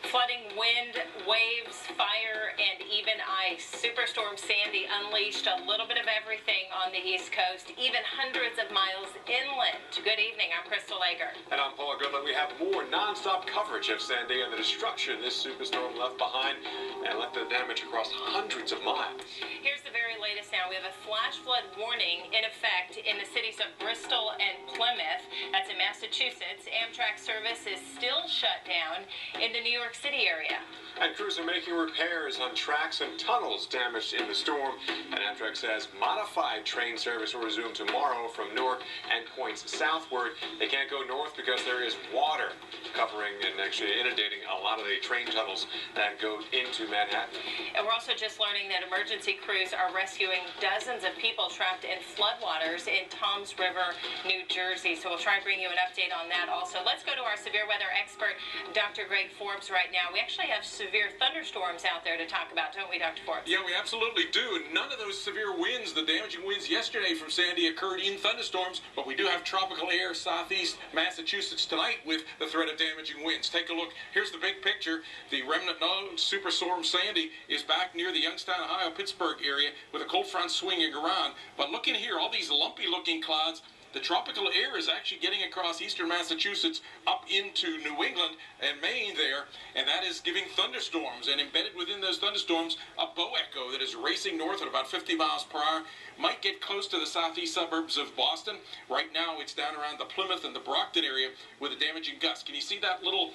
Flooding, wind, waves, fire, and even ice. Superstorm Sandy unleashed a little bit of everything on the East Coast, even hundreds of miles inland. Good evening, I'm Crystal Lager. And I'm Paula Goodland. We have more non-stop coverage of Sandy and the destruction this superstorm left behind and left the damage across hundreds of miles. Here's the very latest now. We have a flash flood warning in effect in the cities of Bristol and Plymouth. That's in Massachusetts. Amtrak service is still shut down in the New York City area. And crews are making repairs on tracks and tunnels damaged in the storm. And Amtrak says modified train service will resume tomorrow from Newark and points southward. They can't go north because there is water covering and actually inundating a lot of the train tunnels that go into Manhattan. And we're also just learning that emergency crews are rescuing dozens of people trapped in floodwaters in Toms River, New Jersey. So we'll try and bring you an update on that also. Let's go to our severe weather expert, Dr. Greg Forbes, right now. We actually have severe thunderstorms out there to talk about, don't we, Dr. Forbes? Yeah, we absolutely do. None of those severe winds, the damaging winds yesterday from Sandy, occurred in thunderstorms, but we do have tropical air southeast Massachusetts tonight with the threat of damaging winds. Take a look. Here's the big picture. The remnant known superstorm Sandy is back near the Youngstown, Ohio, Pittsburgh area with a cold front swinging around. But look in here, all these lumpy-looking clouds. The tropical air is actually getting across eastern Massachusetts up into New England and Maine there, and that is giving thunderstorms. And embedded within those thunderstorms, a bow echo that is racing north at about 50 miles per hour. Might get close to the southeast suburbs of Boston. Right now, it's down around the Plymouth and the Brockton area with a damaging gust. Can you see that little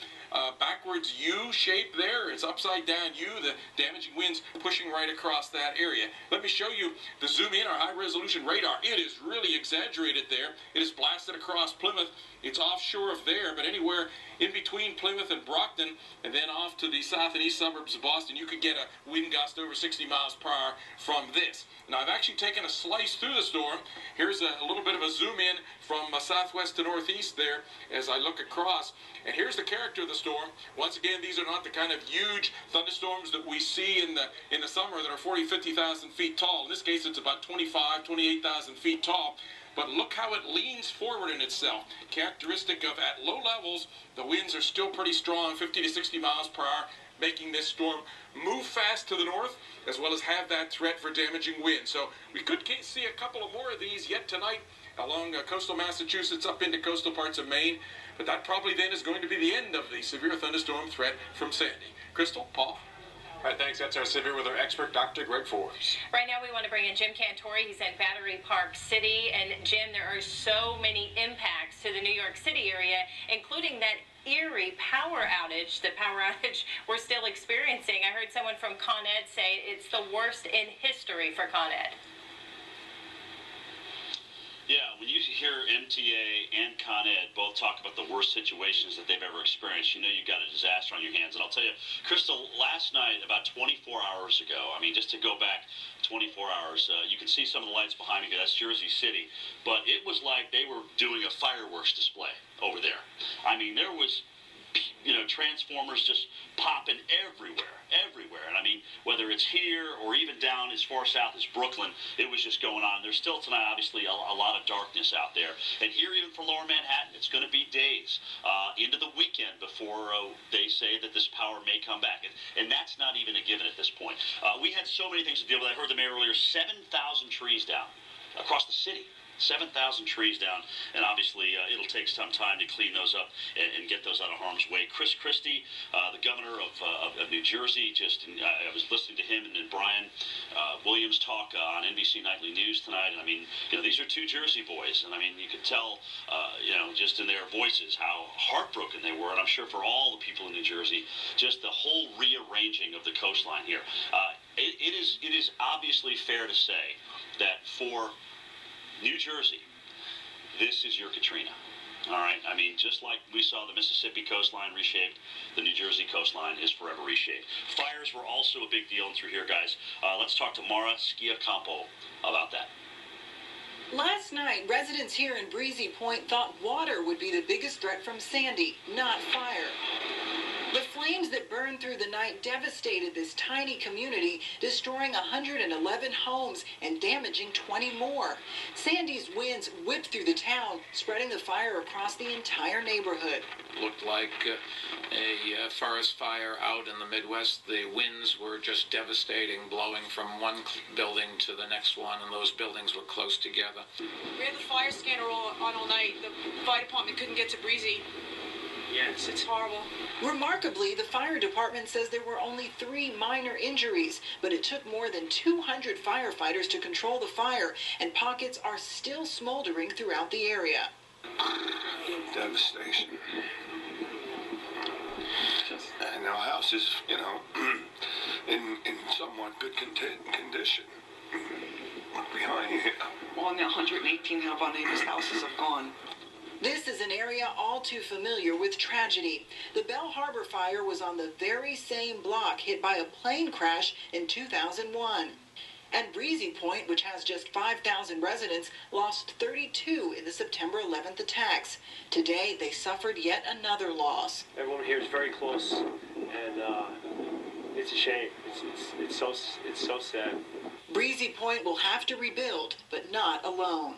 backwards U shape there? It's upside down U, the damaging winds pushing right across that area. Let me show you the zoom in, our high resolution radar. It is really exaggerated there. It is blasted across Plymouth. It's offshore of there, but anywhere in between Plymouth and Brockton, and then off to the south and east suburbs of Boston, you could get a wind gust over 60 miles per hour from this. Now, I've actually taken a slice through the storm. Here's a little bit of a zoom in from southwest to northeast there as I look across. And here's the character of the storm. Once again, these are not the kind of huge thunderstorms that we see in the summer that are 40, 50,000 feet tall. In this case, it's about 25, 28,000 feet tall. But look how it leans forward in itself. Characteristic of at low levels, the winds are still pretty strong, 50 to 60 miles per hour, making this storm move fast to the north, as well as have that threat for damaging wind. So we could see a couple of more of these yet tonight along coastal Massachusetts up into coastal parts of Maine. But that probably then is going to be the end of the severe thunderstorm threat from Sandy. Crystal, Paul? All right, thanks. That's our severe weather expert, Dr. Greg Forbes. Right now, we want to bring in Jim Cantore. He's in Battery Park City. And Jim, there are so many impacts to the New York City area, including that eerie power outage, the power outage we're still experiencing. I heard someone from Con Ed say it's the worst in history for Con Ed. Yeah, when you hear MTA and Con Ed both talk about the worst situations that they've ever experienced, you know you've got a disaster on your hands. And I'll tell you, Crystal, last night, about 24 hours ago, I mean, just to go back 24 hours, you can see some of the lights behind me. That's Jersey City. But it was like they were doing a fireworks display over there. I mean, there was, you know, transformers just popping everywhere. And I mean, whether it's here or even down as far south as Brooklyn, it was just going on. There's still tonight, obviously, a lot of darkness out there. And here, even for lower Manhattan, it's going to be days into the weekend before they say that this power may come back. And that's not even a given at this point. We had so many things to deal with. I heard the mayor earlier, 7,000 trees down across the city. 7,000 trees down, and obviously it'll take some time to clean those up and get those out of harm's way. Chris Christie, the governor of New Jersey, I was listening to him and Brian Williams talk on NBC Nightly News tonight, and I mean, you know, these are two Jersey boys, and I mean, you could tell, you know, just in their voices how heartbroken they were, and I'm sure for all the people in New Jersey, just the whole rearranging of the coastline here. It is obviously fair to say that for New Jersey, this is your Katrina. All right? I mean, just like we saw the Mississippi coastline reshaped, the New Jersey coastline is forever reshaped. Fires were also a big deal through here, guys. Let's talk to Mara Schiacampo about that. Last night, residents here in Breezy Point thought water would be the biggest threat from Sandy, not fire. But flames that burned through the night devastated this tiny community, destroying 111 homes and damaging 20 more. Sandy's winds whipped through the town, spreading the fire across the entire neighborhood. Looked like a forest fire out in the Midwest. The winds were just devastating, blowing from one building to the next one, and those buildings were close together. We had the fire scanner on all night. The fire department couldn't get to Breezy. Yes, it's horrible. Remarkably, the fire department says there were only 3 minor injuries, but it took more than 200 firefighters to control the fire, and pockets are still smoldering throughout the area. Devastation. And our house is, in somewhat good condition. Look behind you. Well, now 118 of our neighbors' houses have gone. This is an area all too familiar with tragedy. The Bell Harbor fire was on the very same block hit by a plane crash in 2001. And Breezy Point, which has just 5,000 residents, lost 32 in the September 11th attacks. Today, they suffered yet another loss. Everyone here is very close, and it's a shame. It's so sad. Breezy Point will have to rebuild, but not alone.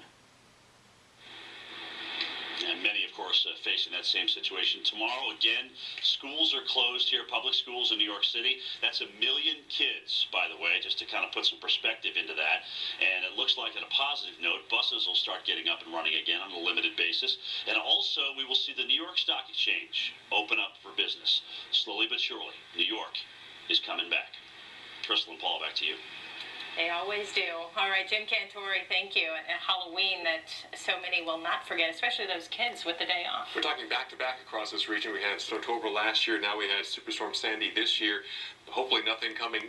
And many, of course, facing that same situation. Tomorrow, again, schools are closed here, public schools in New York City. That's 1 million kids, by the way, just to kind of put some perspective into that. And it looks like, on a positive note, buses will start getting up and running again on a limited basis. And also, we will see the New York Stock Exchange open up for business. Slowly but surely, New York is coming back. Crystal and Paul, back to you. They always do. All right, Jim Cantore, thank you. And Halloween that so many will not forget, especially those kids with the day off. We're talking back-to-back across this region. We had Snowtober last year. Now we had Superstorm Sandy this year. Hopefully nothing coming